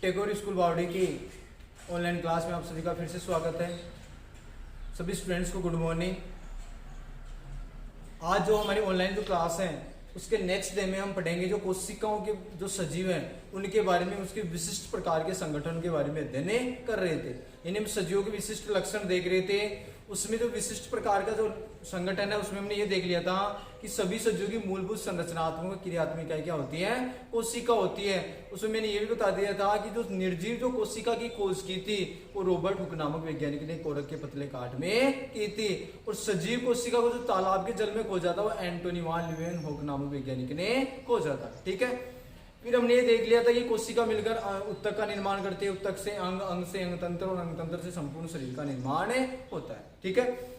Tagore school बावड़ी की online class में आप सभी का फिर से स्वागत है। सभी स्टूडेंट्स को गुड मॉर्निंग। आज जो हमारी ऑनलाइन जो क्लास है उसके नेक्स्ट डे में हम पढ़ेंगे जो कोशिकाओं के जो सजीव हैं उनके बारे में, उसके विशिष्ट प्रकार के संगठन के बारे में अध्ययन कर रहे थे। यानी हम सजीवों के विशिष्ट लक्षण देख रहे थे। उसमें जो विशिष्ट प्रकार का जो संगठन है उसमें हमने ये देख लिया था कि सभी सजीवों की मूलभूत संरचनात्मक क्रियात्मक इकाई क्या होती है, कोशिका होती है। उसमें मैंने ये भी बता दिया था कि जो निर्जीव जो कोशिका की खोज की थी वो रॉबर्ट हुक नामक वैज्ञानिक ने कोरक के पतले काट में की थी, और सजीव कोशिका को जो तालाब के जल में खोजा था वो एंटोनी वान लीeuwenhoek नामक वैज्ञानिक ने खोजा था। ठीक है, फिर हमने ये देख लिया था कि कोशिका मिलकर उत्तक का निर्माण करती है, उत्तक से अंग, अंग से अंग तंत्र और अंग तंत्र से संपूर्ण शरीर का निर्माण होता है। ठीक है,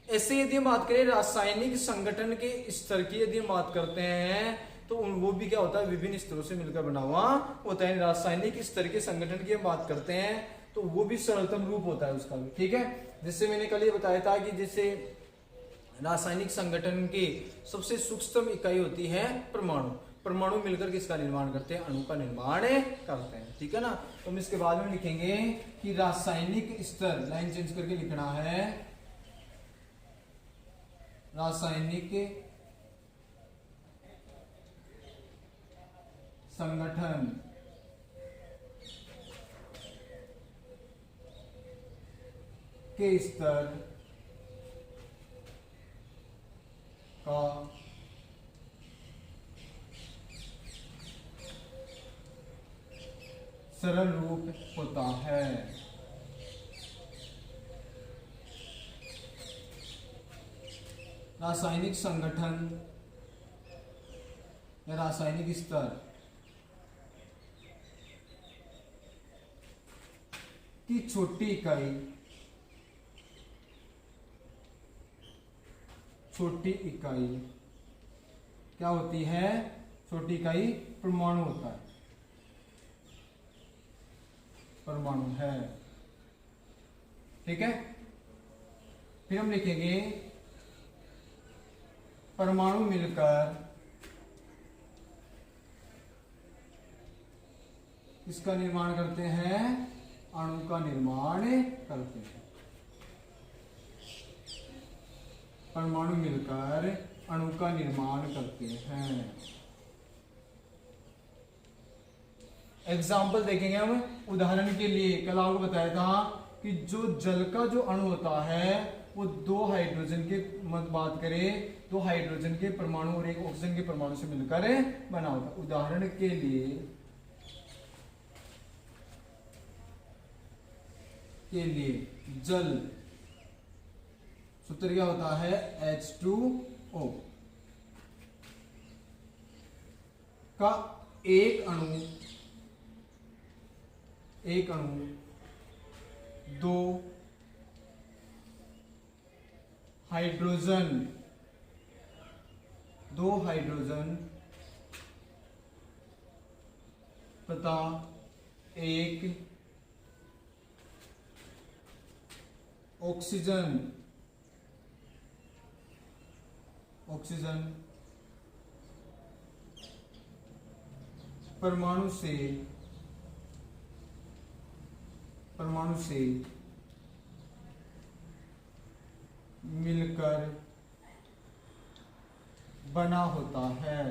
ऐसे यदि हम बात करें रासायनिक संगठन के स्तर की यदि हम बात करते हैं तो वो भी क्या होता है, विभिन्न स्तरों से मिलकर बना हुआ होता है। रासायनिक स्तर के संगठन की हम बात करते हैं तो वो भी सरलतम रूप होता है उसका भी। ठीक है, जिससे मैंने कल ये बताया था कि जैसे रासायनिक संगठन की सबसे सूक्ष्म इकाई होती है परमाणु। परमाणु मिलकर किसका निर्माण करते हैं, अणु का निर्माण करते हैं। ठीक है ना, तो हम इसके बाद में लिखेंगे कि रासायनिक स्तर, लाइन चेंज करके लिखना है, रासायनिक संगठन के स्तर का सरल रूप होता है। रासायनिक संगठन या रासायनिक स्तर की छोटी इकाई क्या होती है, छोटी इकाई परमाणु होता है, परमाणु है। ठीक है, फिर हम लिखेंगे परमाणु मिलकर इसका निर्माण करते हैं, अणु का निर्माण करते हैं। परमाणु मिलकर अणु का निर्माण करते हैं। एग्जाम्पल देखेंगे हम। उदाहरण के लिए कल आपको बताया था कि जो जल का जो अणु होता है वो दो हाइड्रोजन के, मत बात करें, दो हाइड्रोजन के परमाणु और एक ऑक्सीजन के परमाणु से मिलकर बना होता है। उदाहरण के लिए जल सूत्र क्या होता है, H2O का एक अणु दो हाइड्रोजन तथा एक ऑक्सीजन परमाणु से मिलकर बना होता है।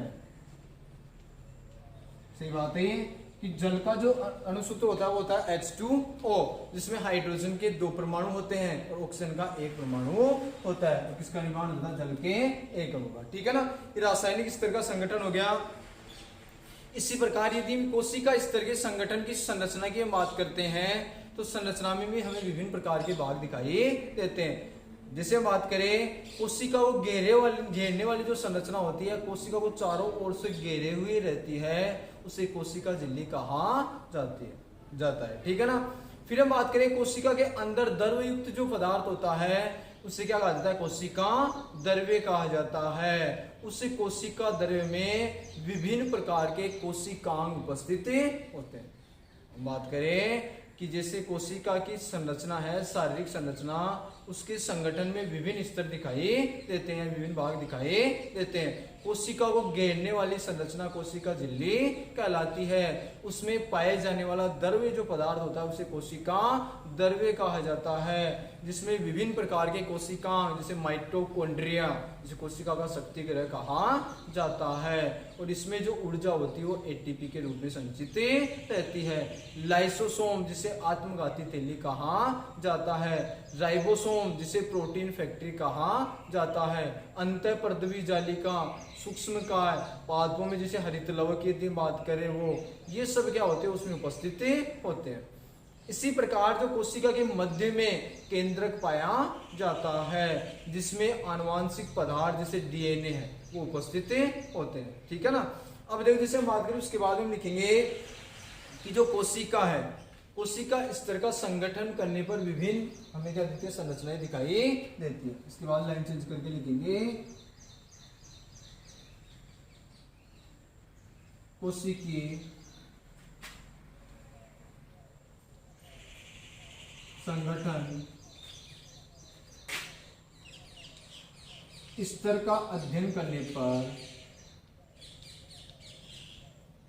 सही बात है कि जल का जो अणुसूत्र होता है वो होता है H2O, जिसमें हाइड्रोजन के दो परमाणु होते हैं और ऑक्सीजन का एक परमाणु होता है। और किसका निर्माण होता है, जल के एक अणु का। ठीक है ना, ये रासायनिक स्तर का संगठन हो गया। इसी प्रकार यदि हम कोशिका स्तर के संगठन की संरचना की हम बात करते हैं तो संरचना में भी हमें विभिन्न प्रकार के भाग दिखाई देते हैं। जैसे हम बात करें कोशिका को घेरने वाली जो संरचना होती है, कोशिका को चारों ओर से घेरे हुए रहती है, उसे कोशिका झिल्ली कहा जाता है। ठीक है ना, फिर हम बात करें कोशिका के अंदर द्रव युक्त जो पदार्थ होता है उसे क्या कहा जाता है, कोशिका द्रव्य कहा जाता है। उस कोशिका द्रव्य में विभिन्न प्रकार के कोशिकांग उपस्थित होते हैं। हम बात करें कि जैसे कोशिका की संरचना है, शारीरिक संरचना, उसके संगठन में विभिन्न स्तर दिखाई देते हैं, विभिन्न भाग दिखाई देते हैं। कोशिका को घेरने वाली संरचना कोशिका झिल्ली कहलाती है। उसमें पाए जाने वाला द्रव्य जो पदार्थ होता है उसे कोशिका द्रव्य कहा जाता है, जिसमें विभिन्न प्रकार के कोशिकांग जैसे माइटोकॉन्ड्रिया, जिसे कोशिका का शक्ति गृह कहा जाता है, और इसमें जो ऊर्जा होती है वो एटीपी के रूप में संचित रहती है। लाइसोसोम जिसे आत्मघाती थैली कहा जाता है, राइबोसोम जिसे प्रोटीन फैक्ट्री कहा जाता है, अंतःपर्दवी जालिका, सूक्ष्मकाय, पादपों में जैसे हरित लवक की बात करें वो, ये सब क्या होते हैं उसमें उपस्थित होते हैं। इसी प्रकार जो कोशिका के मध्य में केंद्रक पाया जाता है, जिसमें आनुवांशिक पदार्थ जैसे डीएनए है वो उपस्थित होते हैं। ठीक है ना। अब देखो जैसे हम बात करें उसके बाद हम लिखेंगे कि जो कोशिका है, कोशिका स्तर का संगठन करने पर विभिन्न हमें क्या देती है, संरचनाएं दिखाई देती है। इसके बाद लाइन चेंज करके लिखेंगे कोशिकीय संगठन स्तर का अध्ययन करने पर,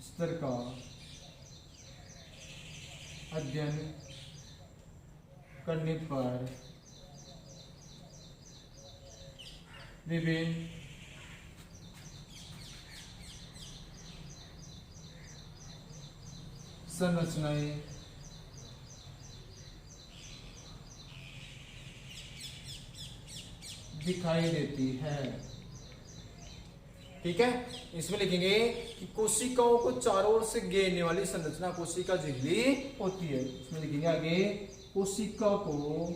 स्तर का अध्ययन करने पर विभिन्न संरचनाएं दिखाई देती है। ठीक है। इसमें लिखेंगे कि कोशिकाओं को चारों ओर से घेरने वाली संरचना कोशिका झिल्ली होती है। इसमें लिखेंगे आगे कोशिका को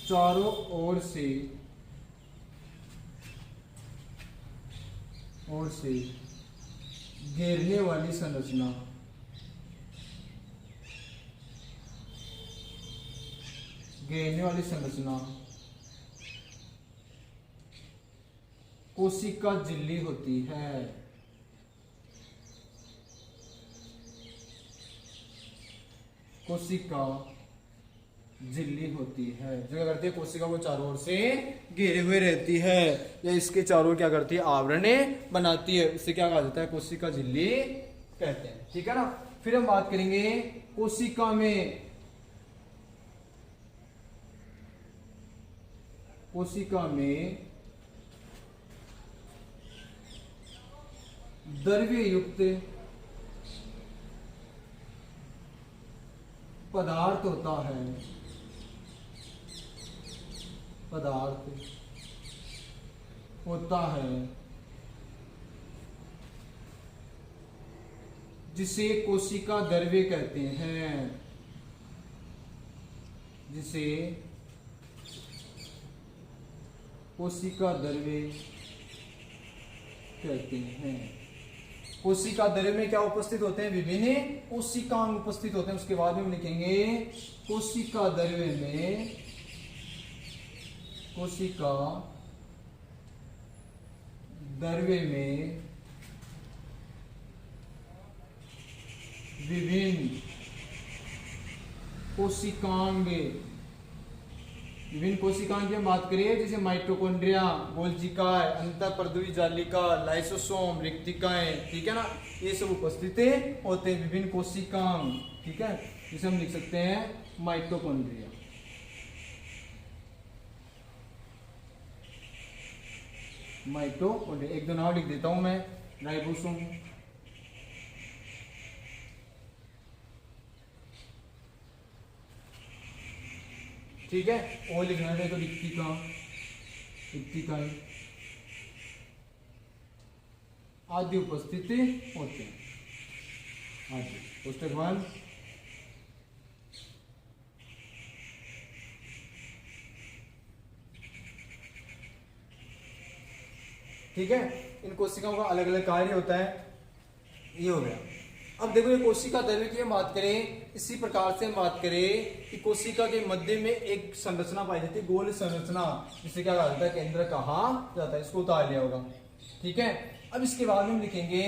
चारों ओर से घेरने वाली संरचना कोशिका झिल्ली होती है। कोशिका झिल्ली होती है जो क्या करती है, कोशिका को चारों ओर से घेरे हुए रहती है या इसके चारों क्या करती है, आवरण बनाती है। उससे क्या कहा जाता है, कोशिका झिल्ली कहते हैं। ठीक है ना। फिर हम बात करेंगे कोशिका में द्रव्य युक्त पदार्थ होता है जिसे कोशिका द्रव्य कहते हैं, कोशिका द्रव्य में क्या उपस्थित होते हैं, विभिन्न कोशिकांग उपस्थित होते हैं। उसके बाद में हम लिखेंगे कोशिका द्रव्य में विभिन्न कोशिकांग की हम बात करें जैसे माइटोकॉन्ड्रिया, गोल्जिकाएं, अंतःपर्दवी जालिका, लाइसोसोम, रिक्तिकाएं। ठीक है ना। ये सब उपस्थित होते हैं विभिन्न कोशिकांग। ठीक है। इसे हम लिख सकते हैं माइटोकॉन्ड्रिया। एक दो नाम लिख देता हूं मैं, राइबोसोम, ठीक है, और लिखना है तो रिक्तिकाएं आदि उपस्थित होते हैं। आदि पुस्तक 1। ठीक है। इन कोशिकाओं का अलग अलग कार्य होता है। ये हो गया। अब देखो ये कोशिका द्रव्य की हम बात करें, इसी प्रकार से हम बात करें कि कोशिका के मध्य में एक संरचना पाई जाती है, गोल संरचना, जिसे क्या कहा जाता है, केंद्र कहा जाता है। इसको उतार लिया होगा। ठीक है। अब इसके बाद हम लिखेंगे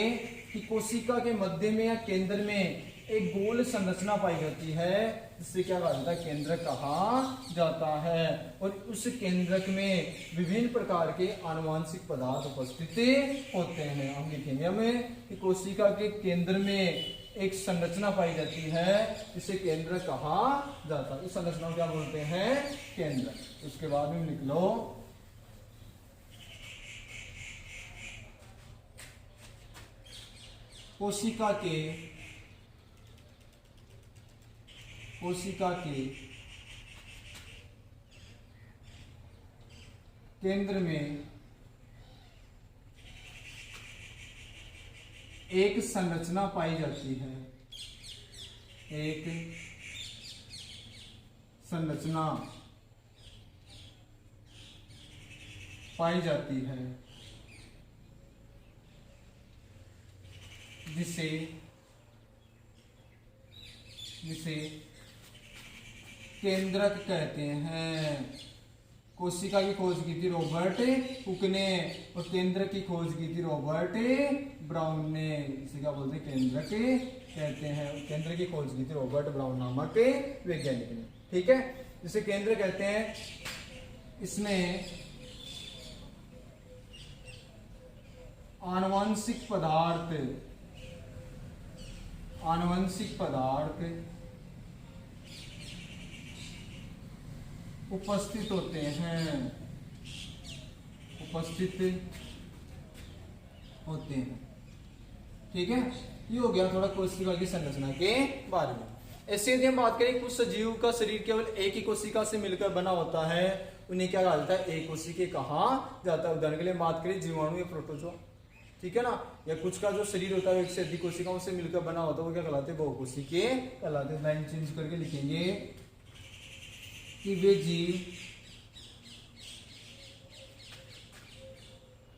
कि कोशिका के मध्य में या केंद्र में एक गोल संरचना पाई जाती है, जिससे क्या कहा जाता है, केंद्रक कहा जाता है। और उस केंद्रक में विभिन्न प्रकार के आनुवांशिक पदार्थ उपस्थित होते हैं। हम लिखेंगे हमें कि कोशिका के केंद्र में एक संरचना पाई जाती है, जिसे केंद्र कहा जाता है। इस संरचना को क्या बोलते हैं, केंद्र। उसके बाद में लिख लो कोशिका के केंद्र में एक संरचना पाई जाती है, एक संरचना पाई जाती है, जिसे केंद्रक कहते हैं। कोशिका की खोज की थी रॉबर्ट हुक ने और केंद्र की खोज की थी रॉबर्ट ब्राउन ने। इसे क्या बोलते हैं, केंद्रक कहते हैं। केंद्र की खोज की थी रॉबर्ट ब्राउन नामक वैज्ञानिक ने। ठीक है, जिसे केंद्र कहते हैं। इसमें आनुवंशिक पदार्थ उपस्थित होते हैं, ठीक है। ये हो गया थोड़ा कोशिका की संरचना के बारे में। ऐसे यदि हम बात करें, कुछ सजीव का शरीर केवल एक ही कोशिका से मिलकर बना होता है, उन्हें क्या कहा जाता है, एक कोशिकीय कहा जाता है। उदाहरण के लिए बात करें जीवाणु या प्रोटोजोआ, ठीक है ना, या कुछ का जो शरीर होता है एक से अधिक कोशिकाओं से मिलकर बना होता है, वो क्या कहलाते हैं, बहुकोशिकीय कहलाते हैं। लाइन चेंज करके लिखेंगे कि वे जीव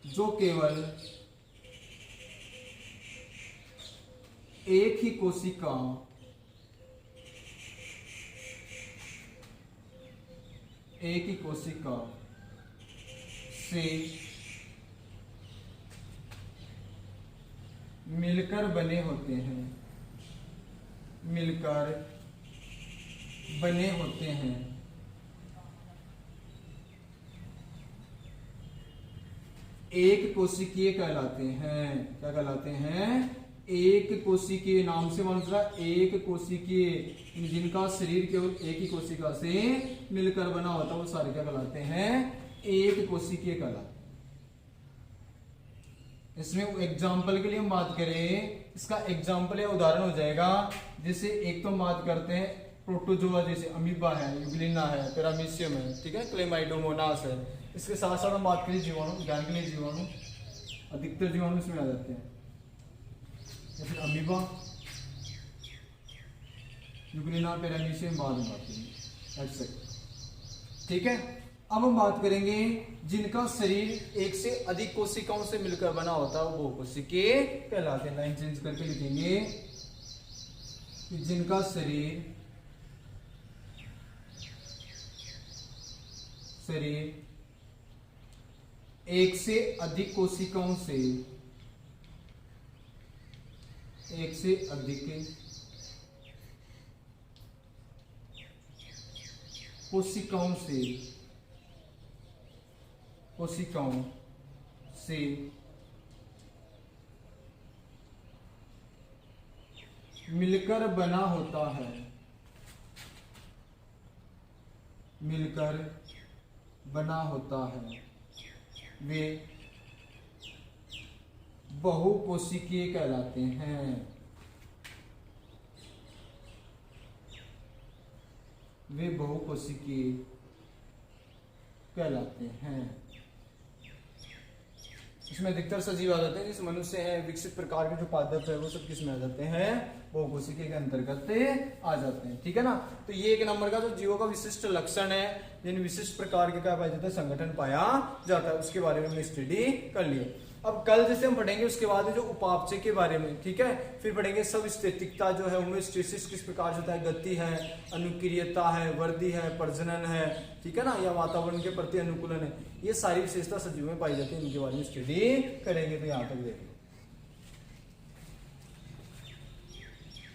जो केवल एक ही कोशिका से मिलकर बने होते हैं, एक कोशिकीय कहलाते हैं। क्या कहलाते हैं, एक कोशिकीय। नाम से मालूम चला, एक कोशिकीय। जिनका शरीर केवल एक ही कोशिका से मिलकर बना होता है, वो सारे क्या कहलाते हैं, एक कोशिकीय कहलाते हैं। इसमें एग्जाम्पल के लिए हम बात करें, इसका एग्जाम्पल या उदाहरण हो जाएगा। जैसे एक तो हम बात करते हैं प्रोटोजोआ, जैसे अमीबा है, यूग्लिना है, पैरामीशियम है, ठीक है, क्लेमाइडोमोनास है। इसके साथ साथ हम बात करें जीवाणु, ज्ञान के लिए जीवाणु, अधिकतर जीवाणु इसमें आ जाते हैं, जैसे अमीबा, यूग्लिना, पैरामीशियम बाद में बात करेंगे, ठीक है। अब हम बात करेंगे जिनका शरीर एक से अधिक कोशिकाओं से मिलकर बना होता है, वो बहुकोशिकीय कहलाते हैं। लाइन चेंज करके लिखेंगे कि जिनका शरीर एक से अधिक कोशिकाओं से मिलकर बना होता है, वे बहुकोशिकीय कहलाते हैं। इसमें अधिकतर सजीव आ जाते हैं, जिस मनुष्य है, विकसित प्रकार के जो पादप है, वो सब किस में आ जाते हैं, बहुकोशिकीय के अंतर्गत आ जाते हैं, ठीक है ना। तो ये एक नंबर का जो जीवों का विशिष्ट लक्षण है, जिन विशिष्ट प्रकार के क्या पाया जाता है, संगठन पाया जाता है, उसके बारे में हमने स्टडी कर लिया। अब कल जैसे हम पढ़ेंगे उसके बाद जो उपापचय के बारे में, ठीक है। फिर पढ़ेंगे सब स्थितिकता जो है, होमोस्टेसिस किस प्रकार से होता है, गति है, अनुक्रियता है, वृद्धि है, प्रजनन है, ठीक है ना, या वातावरण के प्रति अनुकूलन है। ये सारी विशेषता सजीवों में पाई जाती है, इनके बारे में स्टडी करेंगे। तो यहाँ तक देखो।